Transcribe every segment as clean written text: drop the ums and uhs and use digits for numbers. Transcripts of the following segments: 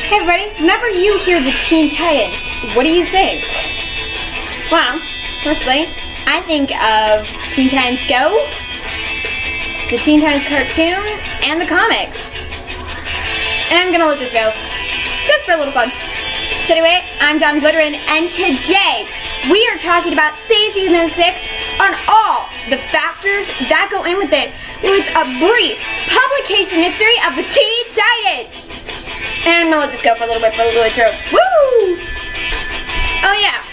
Hey everybody, whenever you hear the Teen Titans, what do you think? Well, firstly, I think of Teen Titans Go, the Teen Titans cartoon, and the comics. And I'm gonna let this go, just for a little fun. So anyway, I'm Dawn Glitterin, and today we are talking about Save Season 6 on all the factors that go in with it, with a brief publication history of the Teen Titans. And I'm gonna let this go for a little bit for the little intro. Woo! Oh yeah.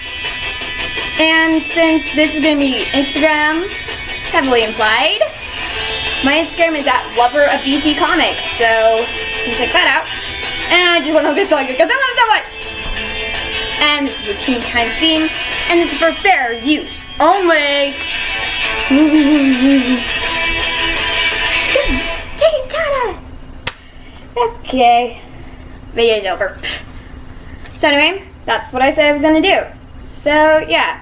And since this is gonna be Instagram heavily implied, my Instagram is @lover_of_DC Comics, so you can check that out. And I just want to get started because I love it so much. And this is the Teen Titans theme, and this is for fair use only. Teen Titans. Okay. Video's over. So anyway, that's what I said I was gonna do. So yeah,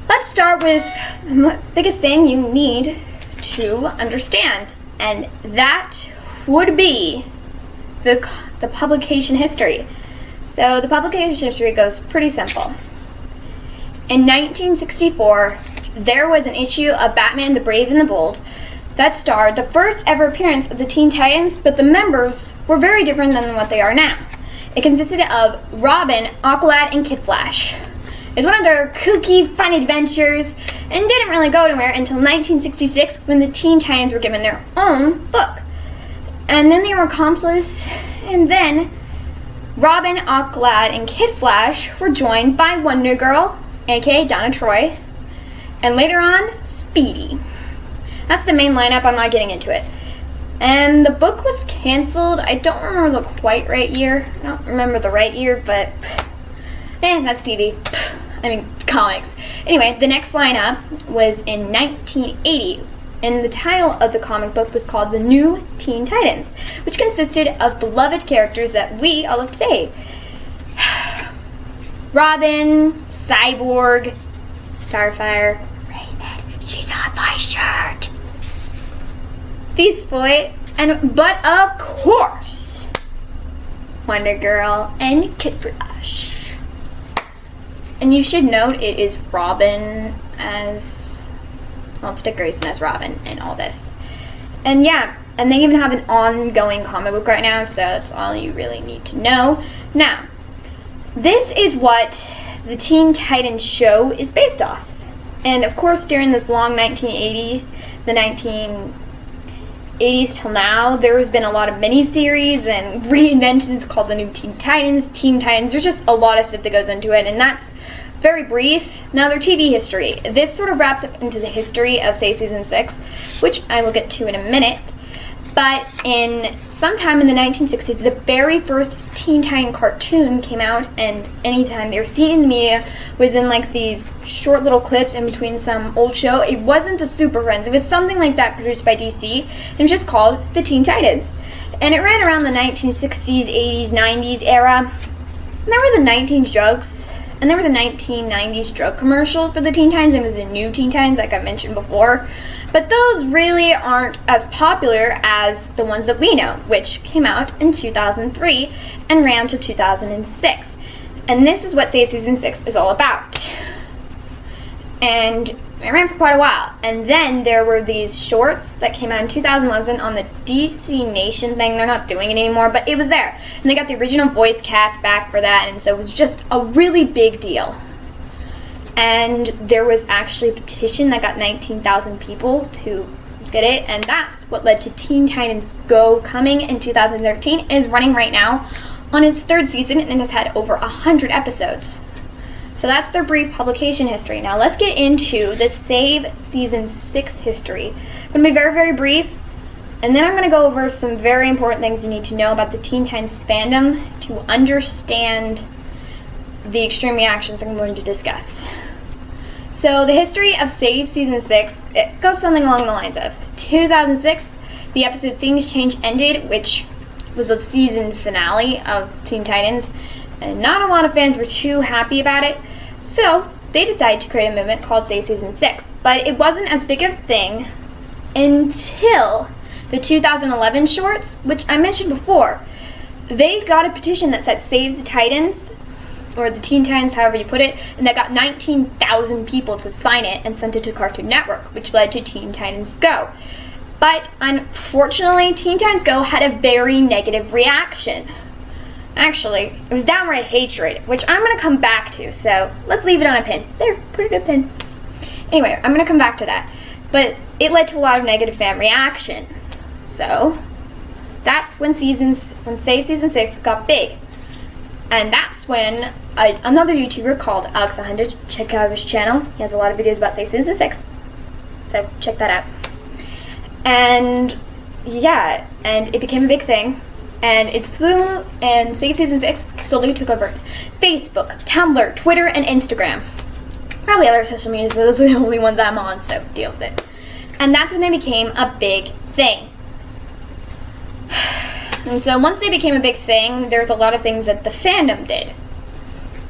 let's start with the biggest thing you need to understand, and that would be the publication history. So the publication history goes pretty simple. In 1964, there was an issue of Batman the Brave and the Bold that starred the first ever appearance of the Teen Titans, but the members were very different than what they are now. It consisted of Robin, Aqualad, and Kid Flash. It was one of their kooky, fun adventures, and didn't really go anywhere until 1966 when the Teen Titans were given their own book. And then they were accomplices, and then Robin, Aqualad, and Kid Flash were joined by Wonder Girl, aka Donna Troy, and later on, Speedy. That's the main lineup, I'm not getting into it. And the book was canceled. I don't remember the quite right year. I don't remember the right year, but that's TV. Comics. Anyway, the next lineup was in 1980, and the title of the comic book was called The New Teen Titans, which consisted of beloved characters that we all love today. Robin, Cyborg, Starfire, Raven, she's on my shirt, Beast Boy, but of course, Wonder Girl and Kid Flash. And you should note it is Robin as, well, it's Dick Grayson as Robin in all this. And yeah, and they even have an ongoing comic book right now, so that's all you really need to know. Now, this is what the Teen Titans show is based off. And of course, during this long 1980s, the 1980s till now, there has been a lot of miniseries and reinventions called the New Teen Titans, Teen Titans. There's just a lot of stuff that goes into it, and that's very brief. Now, their TV history. This sort of wraps up into the history of, say, Season 6, which I will get to in a minute. But in sometime in the 1960s, the very first Teen Titan cartoon came out, and anytime they were seen in the media was in like these short little clips in between some old show. It wasn't the Super Friends. It was something like that produced by DC, and it was just called the Teen Titans. And it ran around the 1960s, 80s, 90s era. And there was a 19 drugs. And there was a 1990s drug commercial for the Teen Titans. It was the New Teen Titans, like I mentioned before. But those really aren't as popular as the ones that we know, which came out in 2003 and ran to 2006. And this is what Save Season 6 is all about. And it ran for quite a while. And then there were these shorts that came out in 2011 on the DC Nation thing. They're not doing it anymore, but it was there. And they got the original voice cast back for that, and so it was just a really big deal. And there was actually a petition that got 19,000 people to get it, and that's what led to Teen Titans Go coming in 2013. It is running right now on its third season, and it has had over 100 episodes. So that's their brief publication history. Now let's get into the Save Season 6 history. It's going to be very, very brief, and then I'm going to go over some very important things you need to know about the Teen Titans fandom to understand the extreme reactions I'm going to discuss. So the history of Save Season 6, it goes something along the lines of 2006, the episode Things Change ended, which was a season finale of Teen Titans, and not a lot of fans were too happy about it, so they decided to create a movement called Save Season 6. But it wasn't as big of a thing until the 2011 shorts, which I mentioned before. they got a petition that said Save the Titans, or the Teen Titans, however you put it, and that got 19,000 people to sign it and sent it to Cartoon Network, which led to Teen Titans Go. But unfortunately, Teen Titans Go had a very negative reaction. Actually, it was downright hatred, which I'm going to come back to, so let's leave it on a pin. There, put it on a pin. Anyway, I'm going to come back to that. But it led to a lot of negative fan reaction. So, that's when Save Season 6 got big. And that's when another YouTuber called Alex 100, check out his channel. He has a lot of videos about Save Season 6. So, check that out. And, yeah, and it became a big thing. And Save Season 6 slowly took over Facebook, Tumblr, Twitter, and Instagram. Probably other social medias, but those are the only ones I'm on, so deal with it. And that's when they became a big thing. And so once they became a big thing, there's a lot of things that the fandom did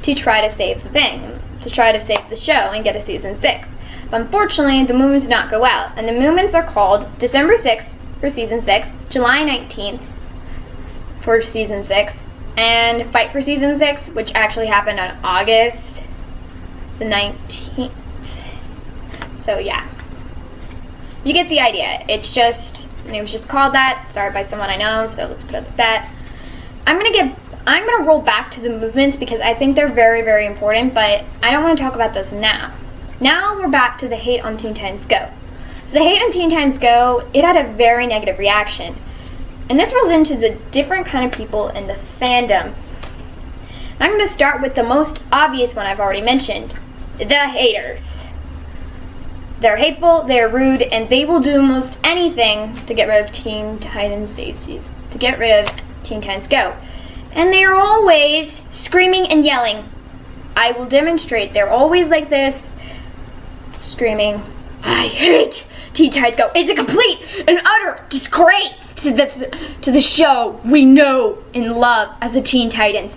to try to save the thing, to try to save the show and get a Season 6. But unfortunately, the movements did not go out. And the movements are called December 6th for Season 6, July 19th for Season 6, and Fight for Season 6, which actually happened on August the 19th. So yeah, you get the idea. It was just called that, started by someone I know, so let's put it like that. I'm gonna roll back to the movements because I think they're very, very important, but I don't want to talk about those now. Now we're back to the hate on Teen Titans Go. So the hate on Teen Titans Go, it had a very negative reaction. And this rolls into the different kind of people in the fandom. I'm going to start with the most obvious one I've already mentioned, the haters. They're hateful, they're rude, and they will do almost anything to get rid of Teen Titans Save Season, to get rid of Teen Titans Go. And they are always screaming and yelling. I will demonstrate. They're always like this, screaming, I hate Teen Titans Go. It's a complete and utter disgrace to the show we know and love as the Teen Titans.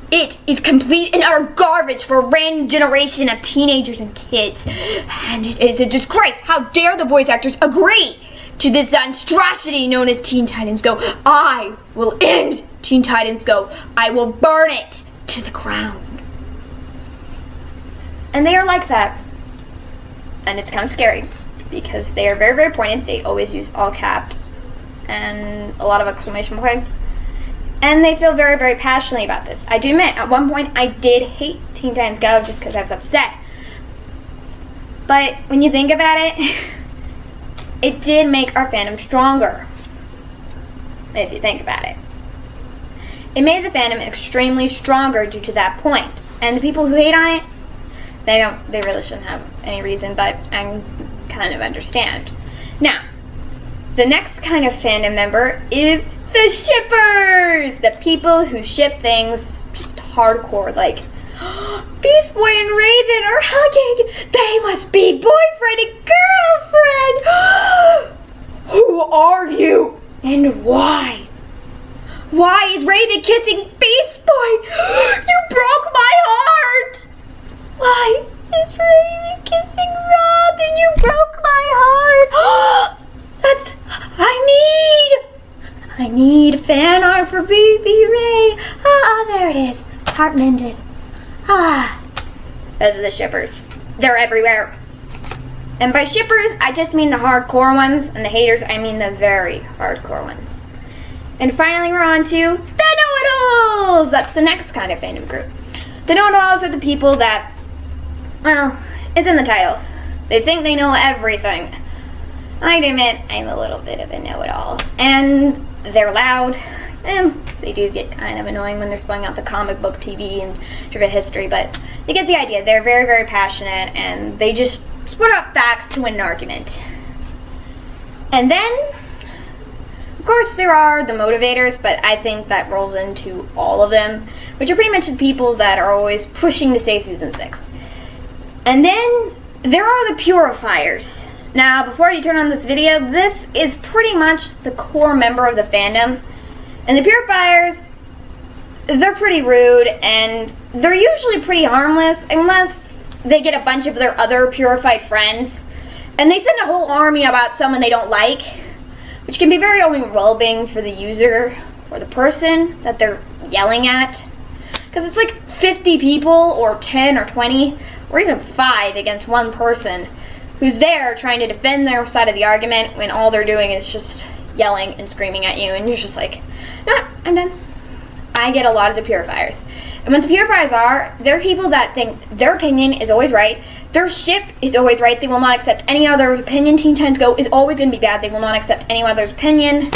It is complete and utter garbage for a random generation of teenagers and kids. And it is a disgrace. How dare the voice actors agree to this monstrosity known as Teen Titans Go. I will end Teen Titans Go. I will burn it to the ground. And they are like that. And it's kind of scary because they are very, very pointed. They always use all caps and a lot of exclamation points. And they feel very, very passionately about this. I do admit, at one point, I did hate Teen Titans Go just because I was upset. But when you think about it, it did make our fandom stronger. If you think about it. It made the fandom extremely stronger due to that point. And the people who hate on it, they really shouldn't have any reason, but I kind of understand. Now, the next kind of fandom member is the shippers! The people who ship things just hardcore, like Beast Boy and Raven are hugging! They must be boyfriend and girlfriend! Who are you? And why? Why is Raven kissing Beast Boy? You broke my heart! Why is Raven kissing Robin? You broke my heart! I need fan art for Baby Ray. There it is. Heart mended. Those are the shippers. They're everywhere. And by shippers, I just mean the hardcore ones, and the haters, I mean the very hardcore ones. And finally, we're on to the know-it-alls. That's the next kind of fandom group. The know-it-alls are the people that, well, it's in the title. They think they know everything. I admit, I'm a little bit of a know-it-all. And they're loud, and they do get kind of annoying when they're spelling out the comic book, TV, and trivia history, but you get the idea. They're very, very passionate, and they just split out facts to win an argument. And then, of course, there are the motivators, but I think that rolls into all of them, which are pretty much the people that are always pushing to save Season 6. And then, there are the purifiers. Now, before you turn on this video, this is pretty much the core member of the fandom. And the purifiers, they're pretty rude, and they're usually pretty harmless, unless they get a bunch of their other purified friends. And they send a whole army about someone they don't like, which can be very overwhelming for the user. or the person that they're yelling at. Because it's like 50 people, or 10 or 20, or even 5 against one person who's there trying to defend their side of the argument when all they're doing is just yelling and screaming at you, and you're just like, no, I'm done. I get a lot of the purifiers. And what the purifiers are, they're people that think their opinion is always right. Their ship is always right. They will not accept any other opinion. Teen Titans Go is always going to be bad. They will not accept any other's opinion.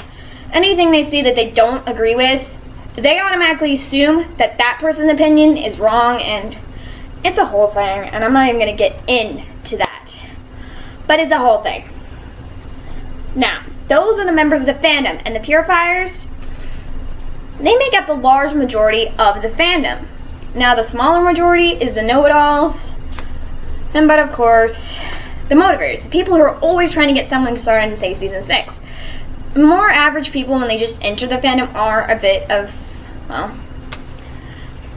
Anything they see that they don't agree with, they automatically assume that that person's opinion is wrong, and it's a whole thing, and I'm not even going to get into that. But it's a whole thing. Now, those are the members of the fandom, and the purifiers, they make up the large majority of the fandom. Now, the smaller majority is the know-it-alls, but of course, the motivators, the people who are always trying to get something started in, say, Season 6. More average people, when they just enter the fandom, are a bit of, well,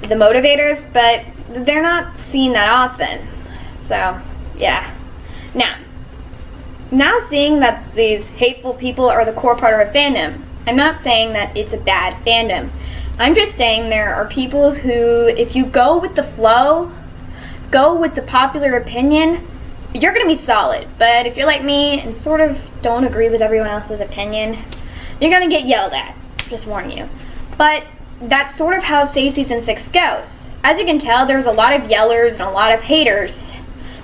the motivators, but they're not seen that often. So, yeah. Now seeing that these hateful people are the core part of a fandom, I'm not saying that it's a bad fandom. I'm just saying there are people who, if you go with the flow, go with the popular opinion, you're going to be solid. But if you're like me and sort of don't agree with everyone else's opinion, you're going to get yelled at. Just warning you. But that's sort of how Say Season 6 goes. As you can tell, there's a lot of yellers and a lot of haters.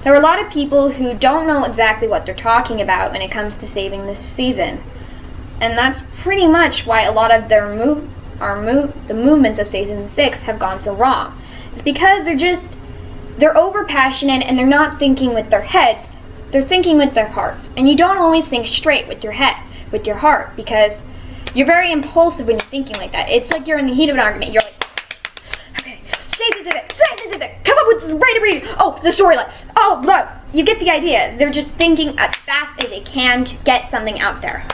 There are a lot of people who don't know exactly what they're talking about when it comes to saving this season. And that's pretty much why a lot of the movements of Season 6 have gone so wrong. It's because they're over passionate, and they're not thinking with their heads, they're thinking with their hearts. And you don't always think straight with your head, with your heart, because you're very impulsive when you're thinking like that. It's like you're in the heat of an argument. You're like, okay, say, come up with this ready. Oh, the storyline. Oh, look, you get the idea. They're just thinking as fast as they can to get something out there.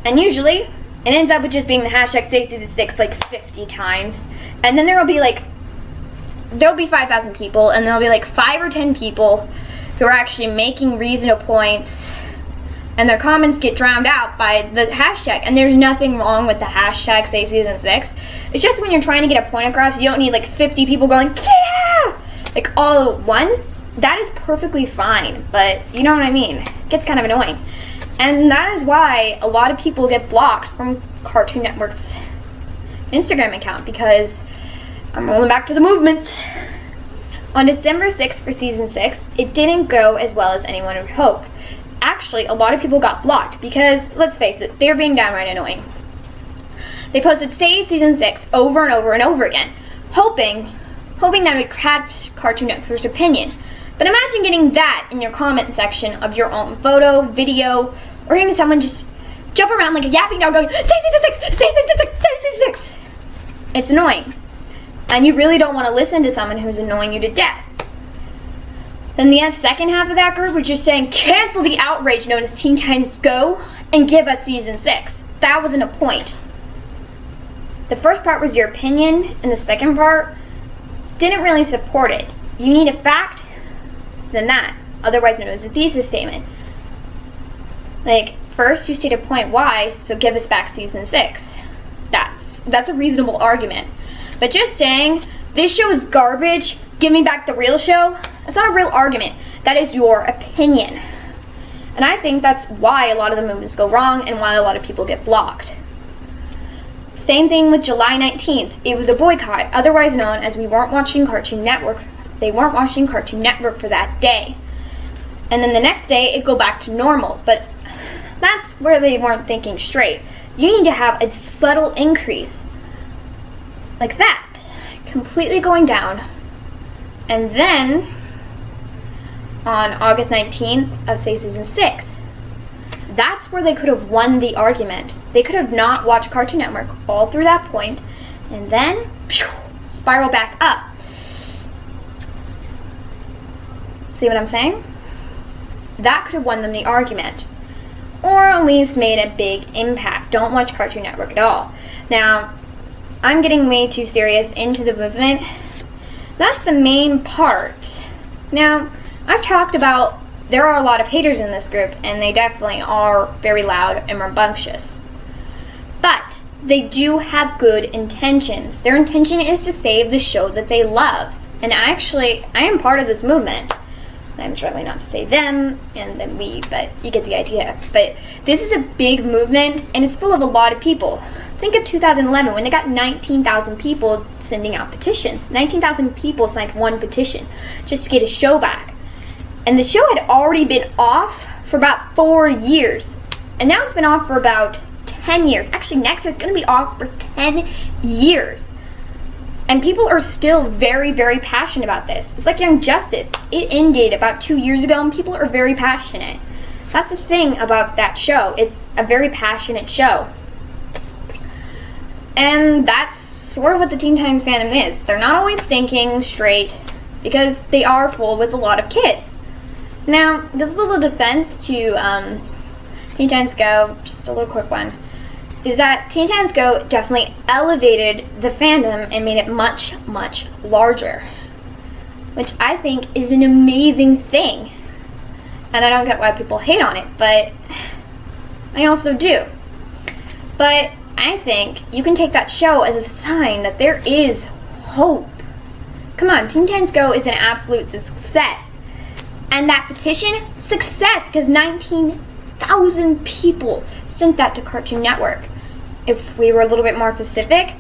And usually, it ends up with just being the hashtag Say Season 6 like 50 times. And then there'll be 5,000 people, and there'll be like 5 or 10 people who are actually making reasonable points, and their comments get drowned out by the hashtag. And there's nothing wrong with the hashtag Say Season 6. It's just when you're trying to get a point across, you don't need like 50 people going, yeah! Like all at once. That is perfectly fine, but you know what I mean. It gets kind of annoying. And that is why a lot of people get blocked from Cartoon Network's Instagram account, because I'm rolling back to the movements. On December 6th for Season 6, it didn't go as well as anyone would hope. Actually, a lot of people got blocked because, let's face it, they're being downright annoying. They posted Say Season 6 over and over and over again, hoping that it would catch Cartoon Network's opinion. But imagine getting that in your comment section of your own photo, video, or hearing someone just jump around like a yapping dog going, Say Season 6, Say Season 6, Say Season 6. It's annoying. And you really don't want to listen to someone who's annoying you to death. Then the second half of that group was just saying, cancel the outrage known as Teen Titans Go and give us Season 6. That wasn't a point. The first part was your opinion, and the second part didn't really support it. You need a fact, then that, otherwise known as a thesis statement. Like, first you state a point why, so give us back Season 6. That's a reasonable argument. But just saying, this show is garbage, give me back the real show, that's not a real argument. That is your opinion. And I think that's why a lot of the movements go wrong and why a lot of people get blocked. Same thing with July 19th. It was a boycott, otherwise known as we weren't watching Cartoon Network. They weren't watching Cartoon Network for that day. And then the next day, it go back to normal. But that's where they weren't thinking straight. You need to have a subtle increase. Like that. Completely going down. And then, on August 19th of Say Season 6, that's where they could have won the argument. They could have not watched Cartoon Network all through that point, and then spiral back up. See what I'm saying? That could have won them the argument. Or at least made a big impact. Don't watch Cartoon Network at all. Now, I'm getting way too serious into the movement. That's the main part. Now, I've talked about there are a lot of haters in this group, and they definitely are very loud and rambunctious. But they do have good intentions. Their intention is to save the show that they love. And actually, I am part of this movement. I'm struggling not to say them and then we, but you get the idea. But this is a big movement and it's full of a lot of people. Think of 2011 when they got 19,000 people sending out petitions. 19,000 people signed one petition just to get a show back. And the show had already been off for about 4 years. And now it's been off for about 10 years. Actually, next year it's going to be off for 10 years. And people are still very, very passionate about this. It's like Young Justice. It ended about 2 years ago and people are very passionate. That's the thing about that show. It's a very passionate show. And that's sort of what the Teen Titans fandom is. They're not always thinking straight because they are full with a lot of kids. Now, this is a little defense to Teen Titans Go, just a little quick one, is that Teen Titans Go definitely elevated the fandom and made it much, much larger, which I think is an amazing thing. And I don't get why people hate on it, but I also do. But I think you can take that show as a sign that there is hope. Come on, Teen Titans Go is an absolute success. And that petition, success, because 19,000 people sent that to Cartoon Network. If we were a little bit more specific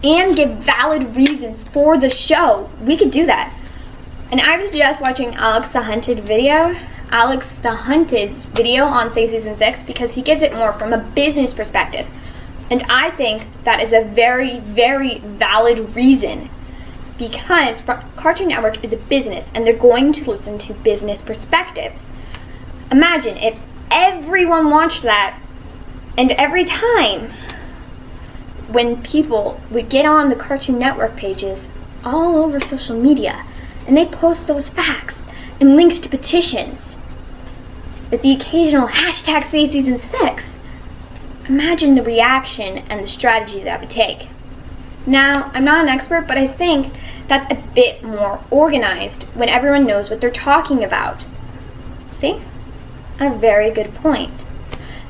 and give valid reasons for the show, we could do that. And I was just watching Alex the Hunted's video on Save Season 6 because he gives it more from a business perspective. And I think that is a very, very valid reason because Cartoon Network is a business and they're going to listen to business perspectives. Imagine if everyone watched that and every time when people would get on the Cartoon Network pages all over social media and they post those facts and links to petitions with the occasional hashtag Save Season 6, imagine the reaction and the strategy that would take. Now, I'm not an expert, but I think that's a bit more organized when everyone knows what they're talking about. See? A very good point.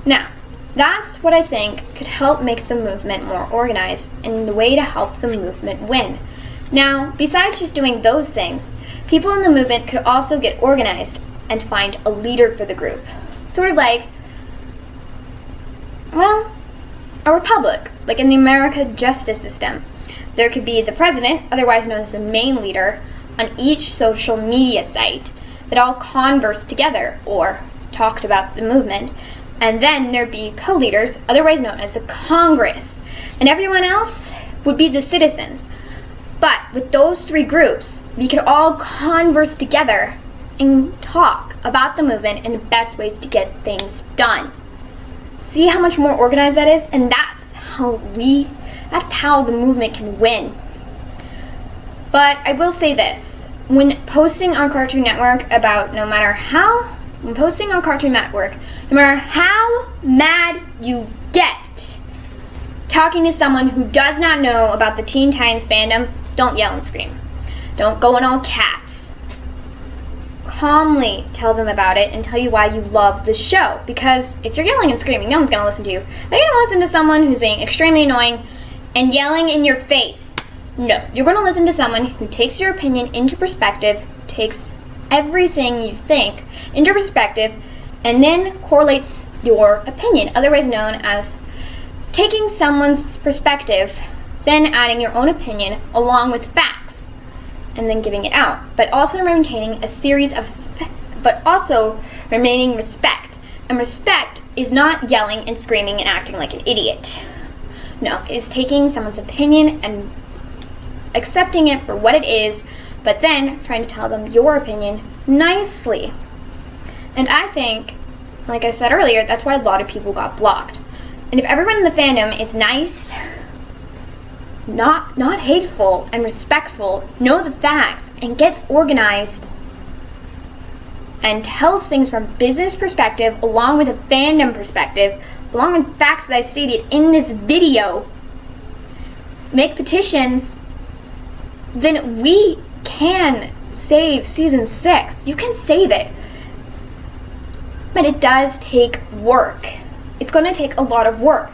Now, that's what I think could help make the movement more organized and the way to help the movement win. Now, besides just doing those things, people in the movement could also get organized and find a leader for the group. Sort of like, well, a republic, like in the American justice system. There could be the president, otherwise known as the main leader, on each social media site that all conversed together or talked about the movement. And then there'd be co-leaders, otherwise known as the Congress. And everyone else would be the citizens. But with those three groups, we could all converse together and talk about the movement and the best ways to get things done. See how much more organized that is? And that's how the movement can win. But I will say this, when posting on Cartoon Network no matter how mad you get, talking to someone who does not know about the Teen Titans fandom, don't yell and scream. Don't go in all caps. Calmly tell them about it and tell you why you love the show. Because if you're yelling and screaming, no one's going to listen to you. They're going to listen to someone who's being extremely annoying and yelling in your face. No, you're going to listen to someone who takes your opinion into perspective, takes everything you think into perspective, and then correlates your opinion, otherwise known as taking someone's perspective, then adding your own opinion along with facts, and then giving it out, but also remaining respect. And respect is not yelling and screaming and acting like an idiot. No, it's taking someone's opinion and accepting it for what it is, but then trying to tell them your opinion nicely. And I think, like I said earlier, that's why a lot of people got blocked. And if everyone in the fandom is nice, not hateful and respectful, know the facts, and gets organized and tells things from business perspective along with a fandom perspective, along with facts that I stated in this video, make petitions, then we can save Season 6. You can save it. But it does take work. It's going to take a lot of work.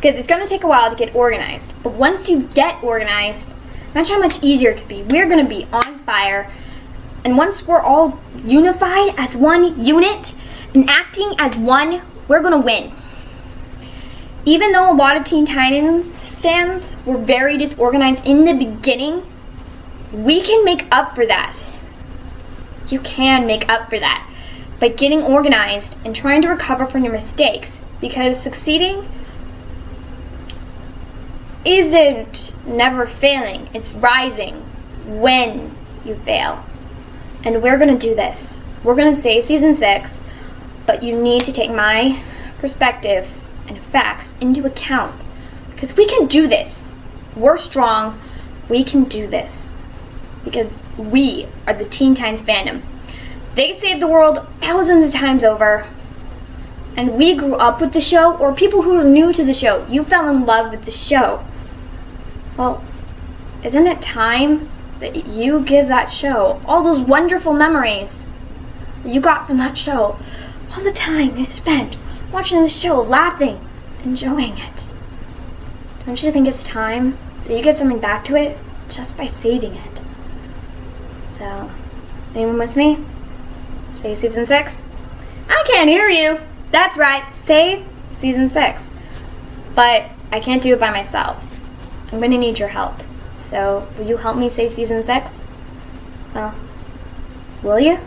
because it's going to take a while to get organized. But once you get organized, imagine how much easier it could be. We're going to be on fire. And once we're all unified as one unit and acting as one, we're going to win. Even though a lot of Teen Titans fans were very disorganized in the beginning, we can make up for that. You can make up for that by getting organized and trying to recover from your mistakes, because succeeding isn't never failing, it's rising when you fail. And we're going to do this. We're going to save season 6, but you need to take my perspective and facts into account, because we can do this. We're strong. We can do this because we are the Teen Titans fandom. They saved the world thousands of times over, and we grew up with the show, or people who are new to the show, you fell in love with the show. Well, isn't it time that you give that show all those wonderful memories that you got from that show, all the time you spent watching the show, laughing, enjoying it? Don't you think it's time that you give something back to it just by saving it? So, anyone with me? Save season 6? I can't hear you. That's right, save season 6. But I can't do it by myself. I'm going to need your help. So, will you help me save season 6? Well, will you?